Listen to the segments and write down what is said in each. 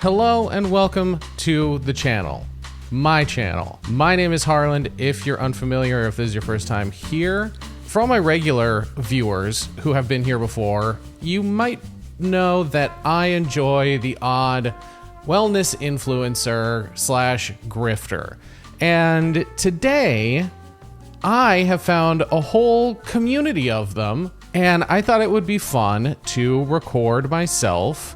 Hello and welcome to the channel, my channel. My name is Harland. If you're unfamiliar, if this is your first time here, for all my regular viewers who have been here before, you might know that I enjoy the odd wellness influencer slash grifter. And today I have found a whole community of them, and I thought it would be fun to record myself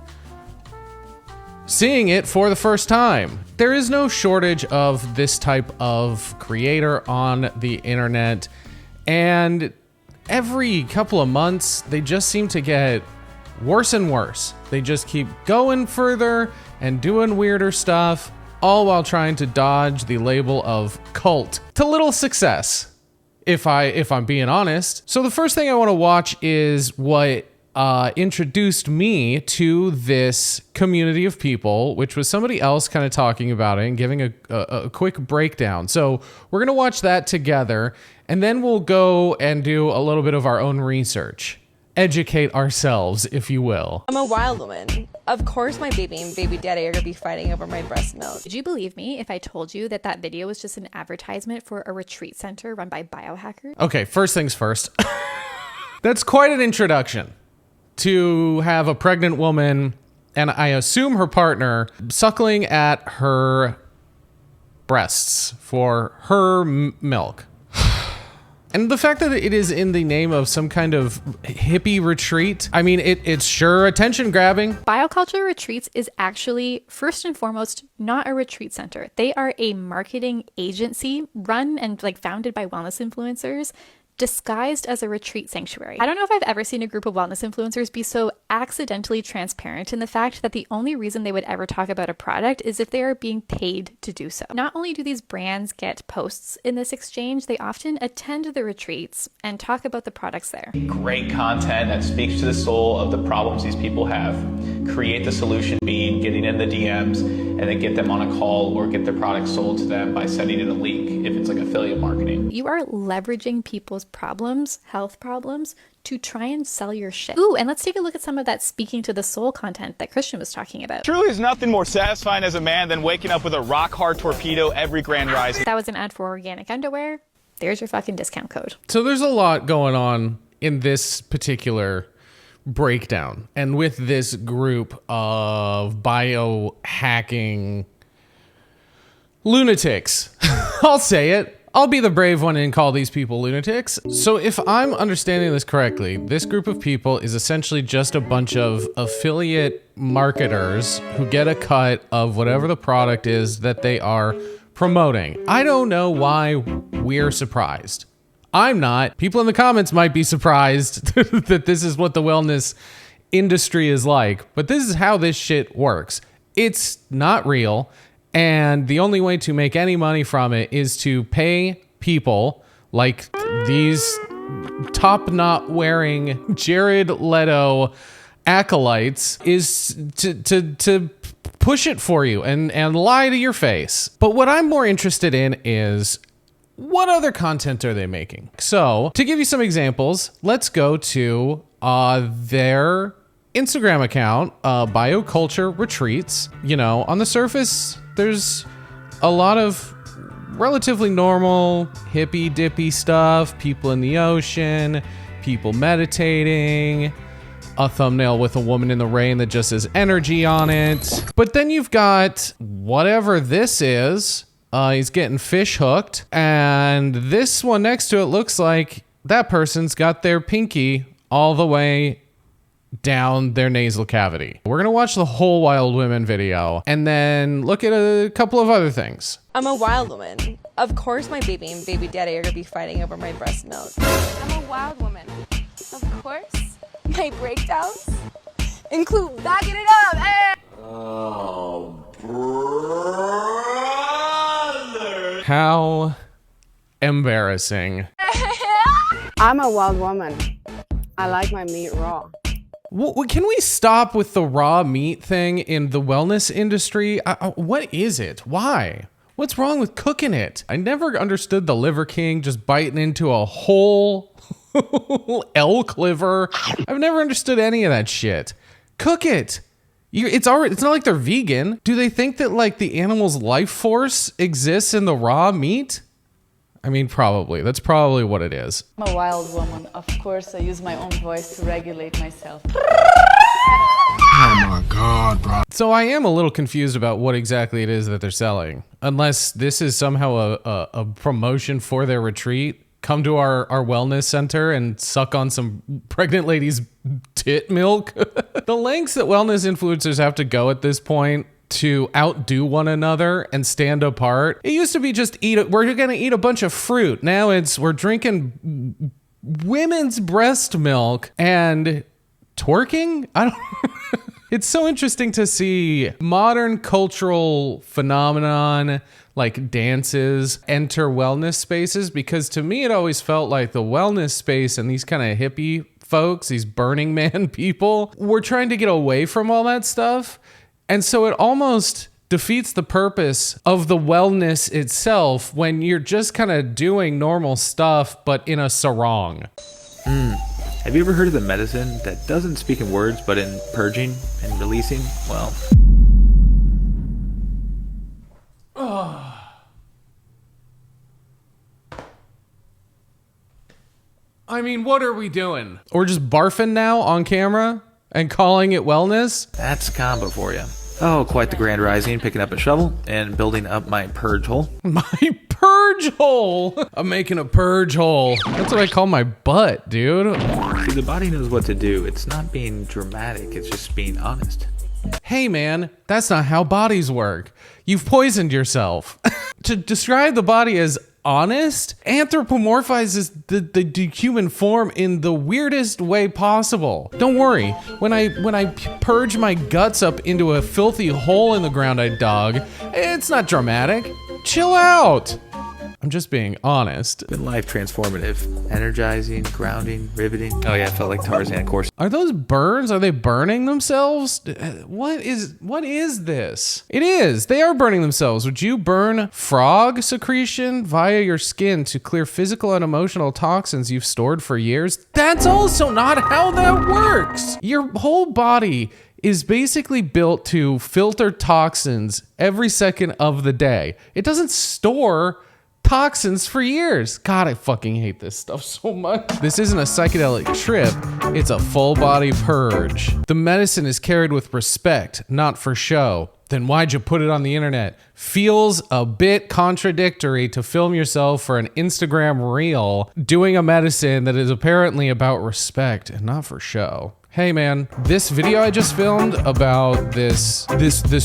seeing it for the first time. There is no shortage of this type of creator on the internet, and every couple of months they just seem to get worse and worse. They just keep going further and doing weirder stuff, all while trying to dodge the label of cult to little success, if I'm being honest. So the first thing I want to watch is what introduced me to this community of people, which was somebody else kind of talking about it and giving a quick breakdown. So we're going to watch that together, and then we'll go and do a little bit of our own research. Educate ourselves, if you will. I'm a wild woman. Of course my baby and baby daddy are gonna be fighting over my breast milk. Would you believe me if I told you that that video was just an advertisement for a retreat center run by biohackers? Okay, first things first. That's quite an introduction. To have a pregnant woman, and I assume her partner, suckling at her breasts for her milk. And the fact that it is in the name of some kind of hippie retreat, I mean, it's sure attention grabbing. Bioculture Retreats is actually, first and foremost, not a retreat center. They are a marketing agency run and founded by wellness influencers, disguised as a retreat sanctuary. I don't know if I've ever seen a group of wellness influencers be so accidentally transparent in the fact that the only reason they would ever talk about a product is if they are being paid to do so. Not only do these brands get posts in this exchange, they often attend the retreats and talk about the products there. Great content that speaks to the soul of the problems these people have. Create the solution being getting in the DMs and then get them on a call or get their product sold to them by sending in a link if it's like affiliate marketing. You are leveraging people's problems, health problems, to try and sell your shit. Ooh, and let's take a look at some of that speaking to the soul content that Christian was talking about. Truly is nothing more satisfying as a man than waking up with a rock-hard torpedo every grand rising. That was an ad for organic underwear. There's your fucking discount code. So there's a lot going on in this particular breakdown, and with this group of biohacking lunatics. I'll say it. I'll be the brave one and call these people lunatics. So if I'm understanding this correctly, this group of people is essentially just a bunch of affiliate marketers who get a cut of whatever the product is that they are promoting. I don't know why we're surprised. I'm not. People in the comments might be surprised that this is what the wellness industry is like, but this is how this shit works. It's not real. And the only way to make any money from it is to pay people like these top knot wearing Jared Leto acolytes is to push it for you and lie to your face. But what I'm more interested in is what other content are they making? So to give you some examples, let's go to their Instagram account, Bioculture Retreats. You know, on the surface, there's a lot of relatively normal hippy dippy stuff, people in the ocean, people meditating, a thumbnail with a woman in the rain that just says energy on it. But then you've got whatever this is. He's getting fish hooked, and this one next to it looks like that person's got their pinky all the way down their nasal cavity. We're gonna watch the whole Wild Women video and then look at a couple of other things. I'm a wild woman. Of course my baby and baby daddy are gonna be fighting over my breast milk. I'm a wild woman. Of course my breakdowns include backing it up. Hey! Oh, brother. How embarrassing. I'm a wild woman. I like my meat raw. Can we stop with the raw meat thing in the wellness industry? What is it? Why? What's wrong with cooking it? I never understood the Liver King just biting into a whole elk liver. I've never understood any of that shit. Cook it. It's not like they're vegan. Do they think that like the animal's life force exists in the raw meat? I mean, probably. That's probably what it is. I'm a wild woman. Of course, I use my own voice to regulate myself. Oh my God, bro. So I am a little confused about what exactly it is that they're selling. Unless this is somehow a promotion for their retreat. Come to our wellness center and suck on some pregnant ladies' tit milk. The lengths that wellness influencers have to go at this point to outdo one another and stand apart. It used to be just we're gonna eat a bunch of fruit. Now we're drinking women's breast milk and twerking? I don't It's so interesting to see modern cultural phenomenon like dances enter wellness spaces, because to me it always felt like the wellness space and these kind of hippie folks, these Burning Man people, were trying to get away from all that stuff. And so it almost defeats the purpose of the wellness itself when you're just kind of doing normal stuff but in a sarong. Have you ever heard of the medicine that doesn't speak in words but in purging and releasing? Well, I mean, what are we doing? We're just barfing now on camera and calling it wellness? that's combo for you. Oh, quite the grand rising, picking up a shovel and building up my purge hole. My purge hole! I'm making a purge hole. That's what I call my butt, dude. See, the body knows what to do. It's not being dramatic, it's just being honest. Hey man, that's not how bodies work. You've poisoned yourself. To describe the body as honest anthropomorphizes the human form in the weirdest way possible. Don't worry, when I purge my guts up into a filthy hole in the ground I dug, it's not dramatic. Chill out. I'm just being honest. Been life transformative, energizing, grounding, riveting. Oh yeah, I felt like Tarzan, of course. Are those burns? Are they burning themselves? What is this? It is. They are burning themselves. Would you burn frog secretion via your skin to clear physical and emotional toxins you've stored for years? That's also not how that works. Your whole body is basically built to filter toxins every second of the day. It doesn't store toxins for years. God, I fucking hate this stuff so much. This isn't a psychedelic trip, it's a full body purge. The medicine is carried with respect, not for show. Then why'd you put it on the internet? Feels a bit contradictory to film yourself for an Instagram reel doing a medicine that is apparently about respect and not for show. Hey man, this video I just filmed about this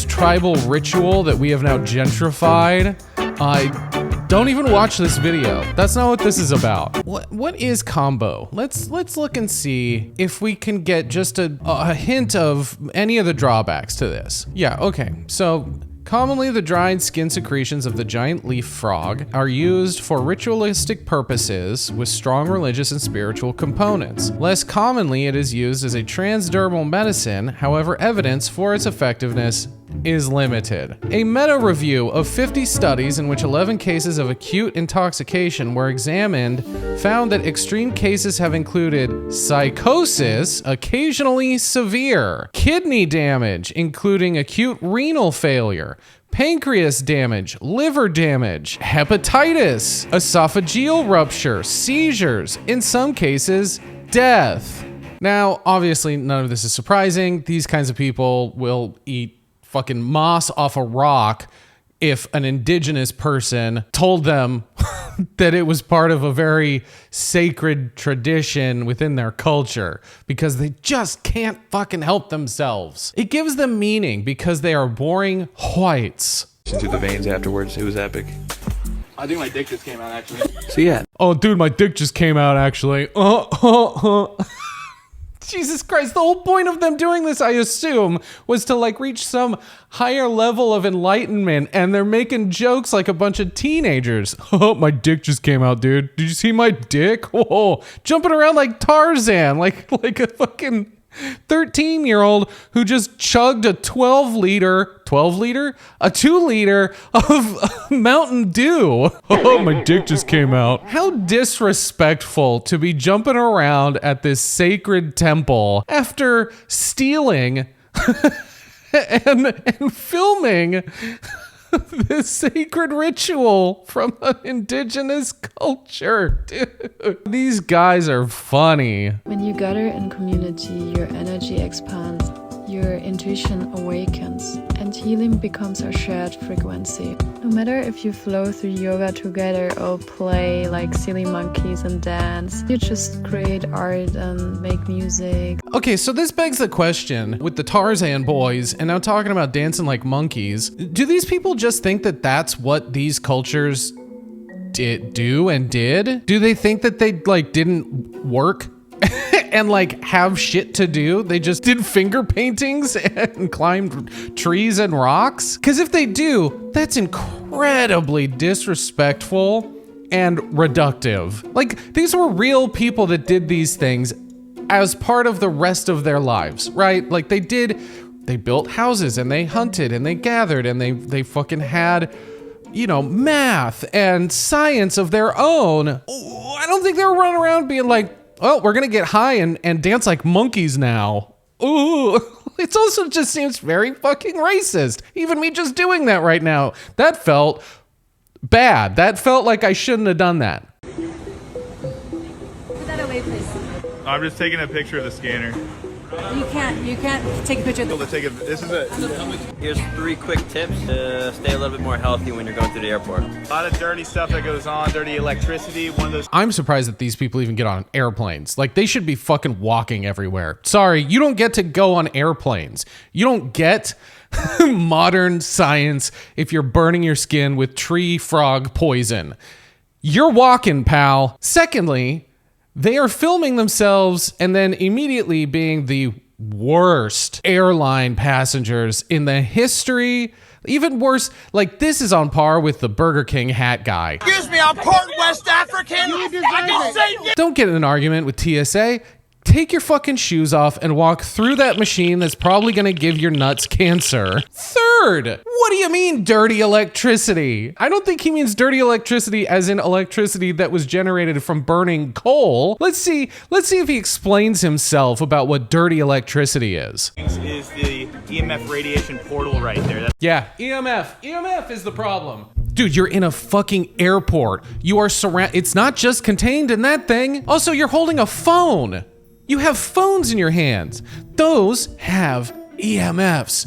tribal ritual that we have now gentrified, don't even watch this video. That's not what this is about. What is combo? Let's look and see if we can get just a hint of any of the drawbacks to this. Yeah, okay. So commonly, the dried skin secretions of the giant leaf frog are used for ritualistic purposes with strong religious and spiritual components. Less commonly, it is used as a transdermal medicine. However, evidence for its effectiveness is limited. A meta-review of 50 studies in which 11 cases of acute intoxication were examined found that extreme cases have included psychosis, occasionally severe, kidney damage, including acute renal failure, pancreas damage, liver damage, hepatitis, esophageal rupture, seizures, in some cases, death. Now, obviously, none of this is surprising. These kinds of people will eat fucking moss off a rock if an indigenous person told them that it was part of a very sacred tradition within their culture, because they just can't fucking help themselves. It gives them meaning because they are boring whites. Through the veins afterwards, it was epic. I think my dick just came out actually. So yeah, Oh, dude, my dick just came out actually. Jesus Christ, the whole point of them doing this, I assume, was to like reach some higher level of enlightenment, and they're making jokes like a bunch of teenagers. Oh, my dick just came out, dude. Did you see my dick? Whoa, jumping around like Tarzan, like a fucking 13-year-old who just chugged a 2 liter of Mountain Dew. Oh, my dick just came out. How disrespectful to be jumping around at this sacred temple after stealing and filming this sacred ritual from an indigenous culture. Dude, these guys are funny. When you gather in community, your energy expands, your intuition awakens, and healing becomes a shared frequency. No matter if you flow through yoga together or play like silly monkeys and dance, you just create art and make music. Okay, so this begs the question with the Tarzan boys and now talking about dancing like monkeys. Do these people just think that that's what these cultures do and did? Do they think that they like didn't work and like have shit to do? They just did finger paintings and climbed trees and rocks? Because if they do, that's incredibly disrespectful and reductive. Like, these were real people that did these things as part of the rest of their lives, right? Like they built houses and they hunted and they gathered and they fucking had, you know, math and science of their own. I don't think they were running around being like, oh, we're gonna get high and dance like monkeys now. Ooh, it also just seems very fucking racist. Even me just doing that right now, that felt bad. That felt like I shouldn't have done that. Put that away, please. I'm just taking a picture of the scanner. You can't take a picture of This is it. Here's 3 quick tips to stay a little bit more healthy when you're going through the airport. A lot of dirty stuff that goes on, dirty electricity. One of those. I'm surprised that these people even get on airplanes. Like, they should be fucking walking everywhere. Sorry, you don't get to go on airplanes. You don't get modern science if you're burning your skin with tree frog poison. You're walking, pal. Secondly, they are filming themselves and then immediately being the worst airline passengers in the history. Even worse, like, this is on par with the Burger King hat guy. Excuse me, I'm part West African. Don't get in an argument with TSA. Take your fucking shoes off and walk through that machine that's probably gonna give your nuts cancer. Third, what do you mean dirty electricity? I don't think he means dirty electricity as in electricity that was generated from burning coal. Let's see if he explains himself about what dirty electricity is. Spinks is the EMF radiation portal right there. Yeah, EMF is the problem. Dude, you're in a fucking airport. You are surrounded. It's not just contained in that thing. Also, you're holding a phone. You have phones in your hands. Those have EMFs.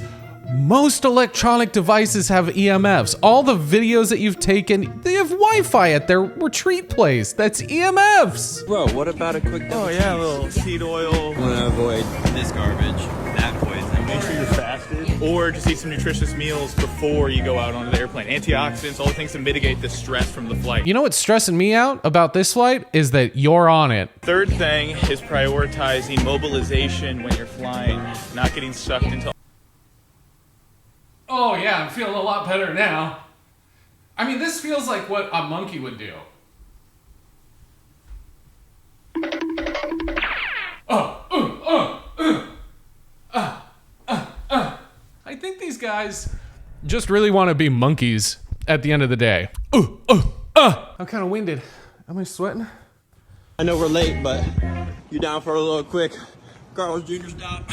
Most electronic devices have EMFs. All the videos that you've taken, they have Wi-Fi at their retreat place. That's EMFs. Bro, what about a quick Oh yeah, a little seed oil. I want to avoid this garbage, that poison. Make sure you're fasted. Or just eat some nutritious meals before you go out onto the airplane. Antioxidants, all the things to mitigate the stress from the flight. You know what's stressing me out about this flight is that you're on it. Third thing is prioritizing mobilization when you're flying, not getting sucked into. Oh yeah, I'm feeling a lot better now. I mean, this feels like what a monkey would do. I think these guys just really want to be monkeys at the end of the day. I'm kind of winded. Am I sweating? I know we're late, but you down for a little quick Carl's Jr. stop?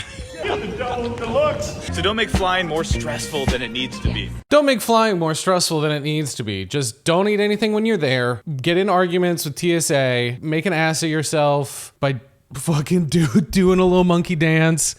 So don't make flying more stressful than it needs to be. Don't make flying more stressful than it needs to be. Just don't eat anything when you're there. Get in arguments with TSA. Make an ass of yourself by fucking doing a little monkey dance.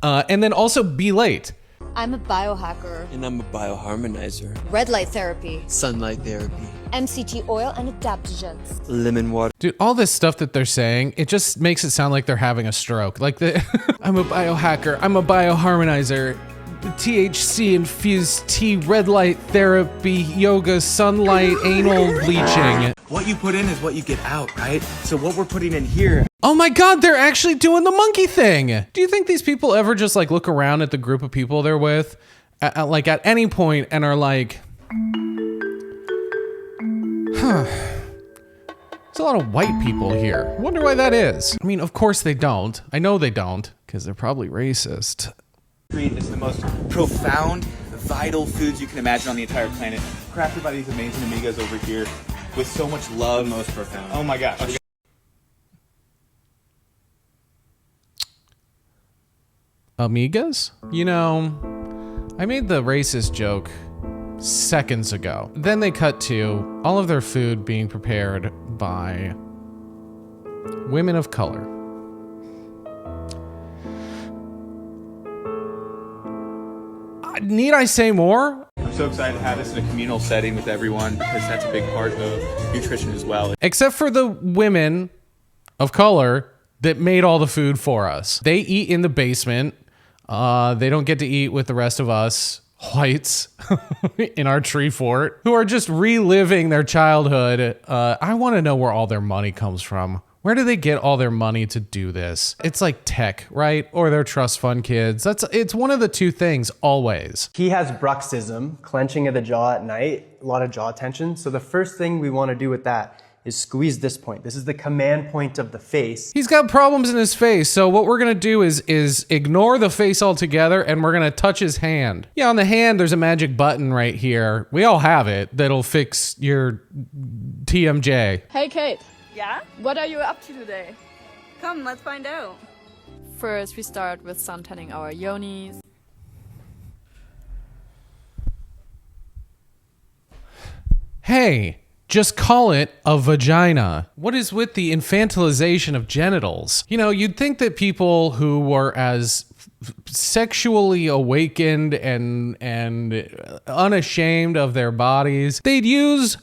And then also be late. I'm a biohacker. And I'm a bioharmonizer. Red light therapy. Sunlight therapy. MCT oil and adaptogens. Lemon water. Dude, all this stuff that they're saying, it just makes it sound like they're having a stroke. Like, I'm a biohacker, I'm a bioharmonizer, THC infused tea, red light therapy, yoga, sunlight, anal bleaching. What you put in is what you get out, right? So what we're putting in here. Oh my God, they're actually doing the monkey thing. Do you think these people ever just like look around at the group of people they're with, like at any point and are like, huh, there's a lot of white people here. Wonder why that is. I mean, of course they don't. I know they don't, because they're probably racist. It's the most profound, vital foods you can imagine on the entire planet. Crafted by these amazing amigas over here with so much love. The most profound. Oh my gosh. Amigas? You know, I made the racist joke seconds ago. Then they cut to all of their food being prepared by women of color. Need I say more? I'm so excited to have this in a communal setting with everyone because that's a big part of nutrition as well. Except for the women of color that made all the food for us. They eat in the basement. They don't get to eat with the rest of us whites in our tree fort who are just reliving their childhood. I want to know where all their money comes from. Where do they get all their money to do this? It's like tech, right? Or their trust fund kids. It's one of the two things always. He has bruxism, clenching of the jaw at night, a lot of jaw tension. So the first thing we want to do with that is squeeze this point. This is the command point of the face. He's got problems in his face, so what we're gonna do is ignore the face altogether and we're gonna touch his hand. Yeah, on the hand, there's a magic button right here. We all have it that'll fix your TMJ. Hey, Kate. Yeah? What are you up to today? Come, let's find out. First, we start with suntanning our yonis. Hey, just call it a vagina. What is with the infantilization of genitals? You know, you'd think that people who were as sexually awakened and unashamed of their bodies, they'd use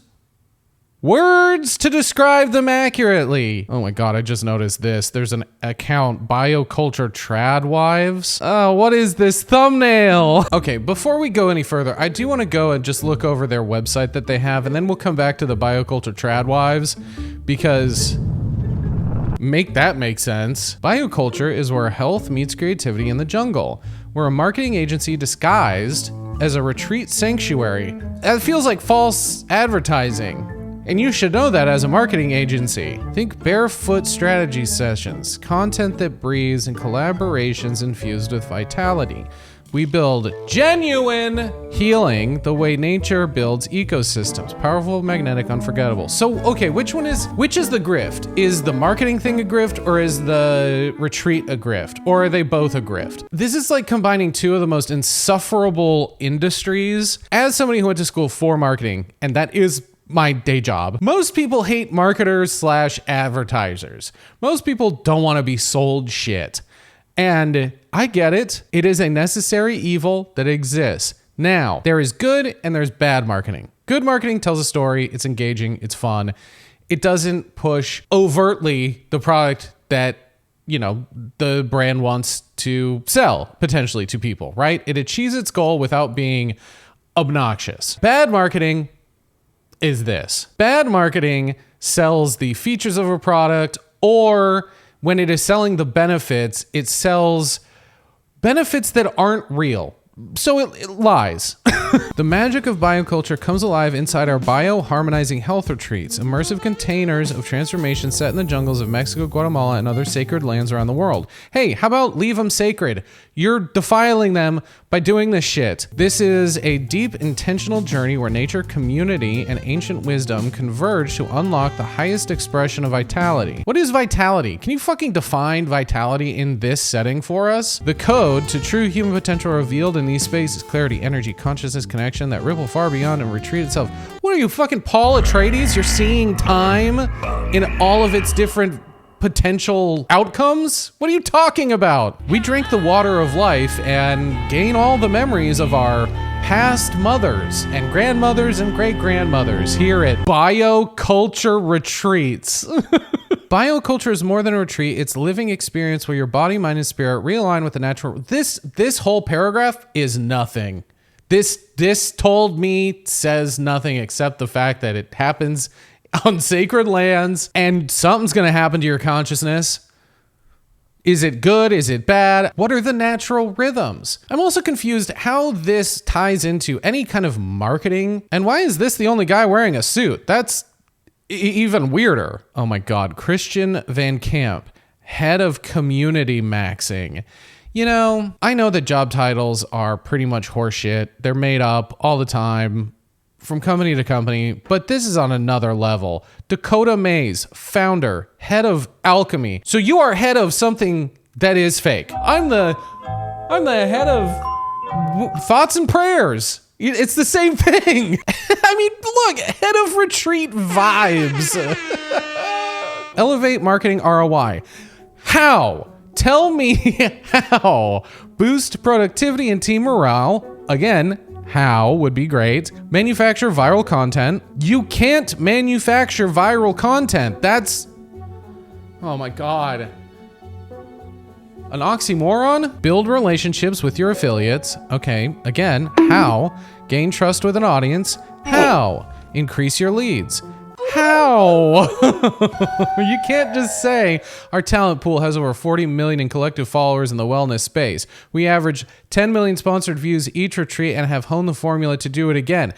words to describe them accurately. Oh my God, I just noticed this. There's an account, Bioculture Trad Wives. Oh, what is this thumbnail? Okay, before we go any further, I do want to go and just look over their website that they have, and then we'll come back to the Bioculture Trad Wives, because make that make sense. Bioculture is where health meets creativity in the jungle. We're a marketing agency disguised as a retreat sanctuary. That feels like false advertising. And you should know that as a marketing agency. Think barefoot strategy sessions, content that breathes, and collaborations infused with vitality. We build genuine healing the way nature builds ecosystems. Powerful, magnetic, unforgettable. So, okay, which is the grift? Is the marketing thing a grift, or is the retreat a grift? Or are they both a grift? This is like combining two of the most insufferable industries. As somebody who went to school for marketing, and that is my day job, most people hate marketers / advertisers. Most people don't want to be sold shit. And I get it. It is a necessary evil that exists. Now, there is good and there's bad marketing. Good marketing tells a story. It's engaging. It's fun. It doesn't push overtly the product that, you know, the brand wants to sell potentially to people, right? It achieves its goal without being obnoxious. Bad marketing is this. Bad marketing sells the features of a product, or when it is selling the benefits, it sells benefits that aren't real. So it lies. The magic of bioculture comes alive inside our bio-harmonizing health retreats, immersive containers of transformation set in the jungles of Mexico, Guatemala, and other sacred lands around the world. Hey, how about leave them sacred? You're defiling them by doing this shit. This is a deep, intentional journey where nature, community, and ancient wisdom converge to unlock the highest expression of vitality. What is vitality? Can you fucking define vitality in this setting for us? The code to true human potential revealed in these spaces: clarity, energy, consciousness, connection that ripple far beyond and retreat itself. What are you, fucking Paul Atreides? You're seeing time in all of its different potential outcomes? What are you talking about? We drink the water of life and gain all the memories of our past mothers and grandmothers and great-grandmothers here at Bioculture Retreats. Bioculture is more than a retreat. It's a living experience where your body, mind, and spirit realign with the natural. This whole paragraph is nothing. This told me says nothing except the fact that it happens on sacred lands and something's going to happen to your consciousness. Is it good? Is it bad? What are the natural rhythms? I'm also confused how this ties into any kind of marketing. And why is this the only guy wearing a suit? That's even weirder. Oh my God. Christian Van Camp, head of community maxing. You know, I know that job titles are pretty much horseshit. They're made up all the time from company to company, but this is on another level. Dakota Mays, founder, head of alchemy. So you are head of something that is fake. I'm the head of Thoughts and prayers. It's the same thing. I mean, look, head of retreat vibes. Elevate marketing ROI. How? Tell me how. Boost productivity and team morale. Again, how would be great. Manufacture viral content. You can't manufacture viral content. That's, oh my God. An oxymoron? Build relationships with your affiliates. Okay, again, how? Gain trust with an audience. How? Increase your leads. How? You can't just say our talent pool has over 40 million in collective followers in the wellness space. We average 10 million sponsored views each retreat and have honed the formula to do it again.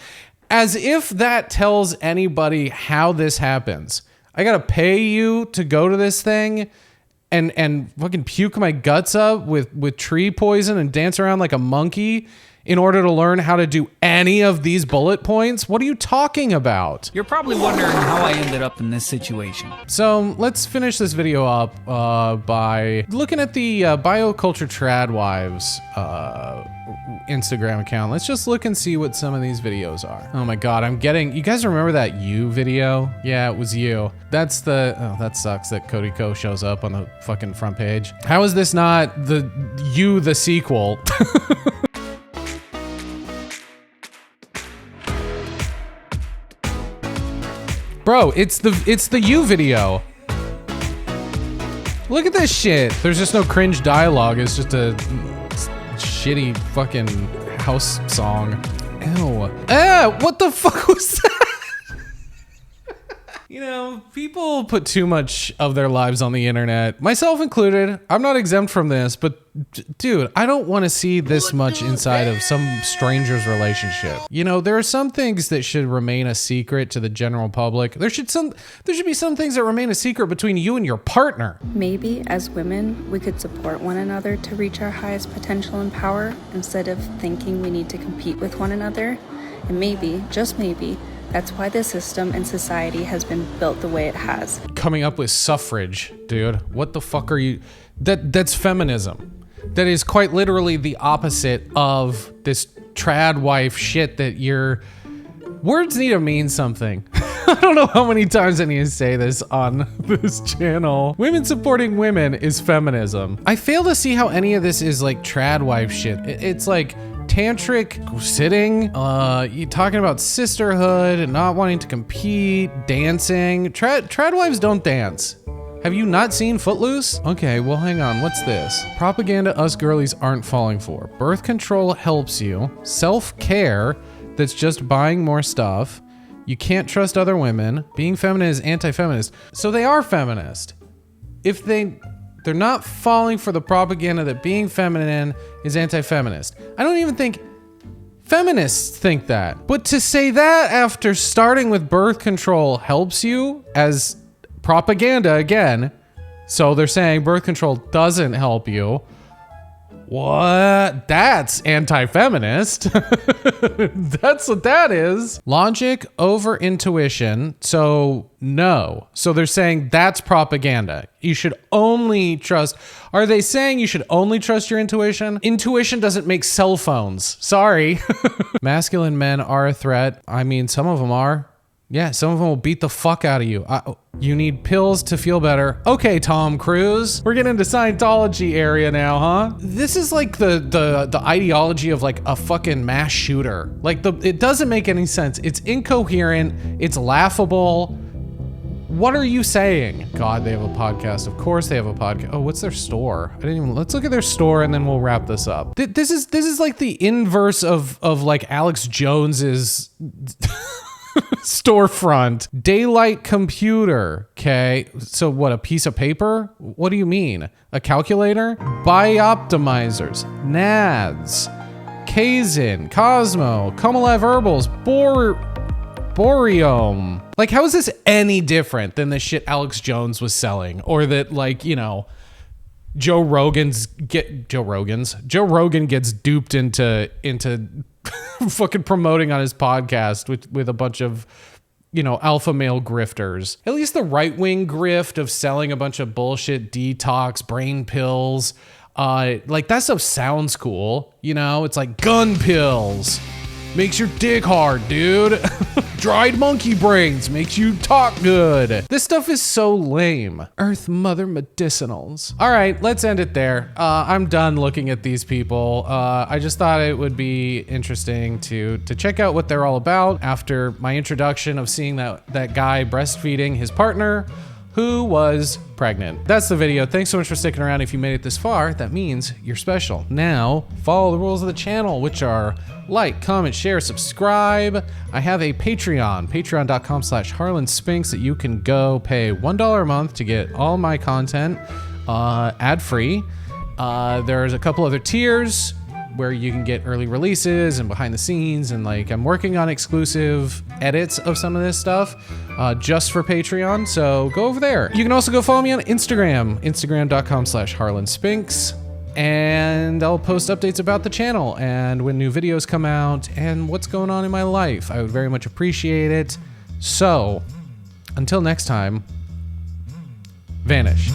As if that tells anybody how this happens. I gotta pay you to go to this thing and fucking puke my guts up with tree poison and dance around like a monkey in order to learn how to do any of these bullet points? What are you talking about? You're probably wondering how I ended up in this situation. So let's finish this video up by looking at the Bioculture Tradwives Instagram account. Let's just look and see what some of these videos are. Oh my God, you guys remember that you video? Yeah, it was you. That's oh, that sucks that Cody Ko shows up on the fucking front page. How is this not the sequel? Bro, it's the you video. Look at this shit. There's just no cringe dialogue. It's just a shitty fucking house song. Ew. Ah, what the fuck was that? You know, people put too much of their lives on the internet, myself included. I'm not exempt from this, but dude, I don't want to see this much inside of some stranger's relationship. You know, there are some things that should remain a secret to the general public. There should be some things that remain a secret between you and your partner. Maybe as women, we could support one another to reach our highest potential and power instead of thinking we need to compete with one another. And maybe, just maybe, that's why the system and society has been built the way it has. Coming up with suffrage, dude. What the fuck are you? That's feminism. That is quite literally the opposite of this trad wife shit that words need to mean something. I don't know how many times I need to say this on this channel. Women supporting women is feminism. I fail to see how any of this is like trad wife shit. It's like tantric sitting, you talking about sisterhood and not wanting to compete, dancing. Trad wives don't dance. Have you not seen Footloose? Okay, well hang on, what's this? Propaganda us girlies aren't falling for. Birth control helps you. Self-care, that's just buying more stuff. You can't trust other women. Being feminine is anti-feminist. So they are feminist. If they're not falling for the propaganda that being feminine is anti-feminist. I don't even think feminists think that. But to say that after starting with birth control helps you as propaganda again, so they're saying birth control doesn't help you. What? That's anti-feminist. That's what that is. Logic over intuition. So no. So they're saying that's propaganda. You should only trust. Are they saying you should only trust your intuition? Intuition doesn't make cell phones. Sorry. Masculine men are a threat. I mean, some of them are. Yeah, some of them will beat the fuck out of you. You need pills to feel better. Okay, Tom Cruise. We're getting into Scientology area now, huh? This is like the ideology of like a fucking mass shooter. Like it doesn't make any sense. It's incoherent. It's laughable. What are you saying? God, they have a podcast. Of course they have a podcast. Oh, what's their store? Let's look at their store and then we'll wrap this up. This is like the inverse of like Alex Jones's storefront. Daylight computer. Okay, so what, a piece of paper? What do you mean? A calculator? Bioptimizers, NADS, Kazin, Cosmo, Comalev Herbals, Boreome. Like, how is this any different than the shit Alex Jones was selling? Or that, like, you know, Joe Rogan gets duped into fucking promoting on his podcast with a bunch of, you know, alpha male grifters. At least the right-wing grift of selling a bunch of bullshit detox brain pills. Like that stuff sounds cool, you know? It's like gun pills. Makes your dick hard, dude. Dried monkey brains makes you talk good. This stuff is so lame. Earth Mother medicinals. All right, let's end it there. I'm done looking at these people. I just thought it would be interesting to check out what they're all about after my introduction of seeing that guy breastfeeding his partner who was pregnant. That's the video. Thanks so much for sticking around. If you made it this far, that means you're special. Now, follow the rules of the channel, which are like, comment, share, subscribe. I have a Patreon, patreon.com/Harland Spinks, that you can go pay $1 a month to get all my content ad-free. There's a couple other tiers where you can get early releases and behind the scenes, and like I'm working on exclusive edits of some of this stuff just for Patreon, so go over there. You can also go follow me on Instagram, instagram.com/Harland Spinks, and I'll post updates about the channel and when new videos come out and what's going on in my life. I would very much appreciate it. So until next time, vanish.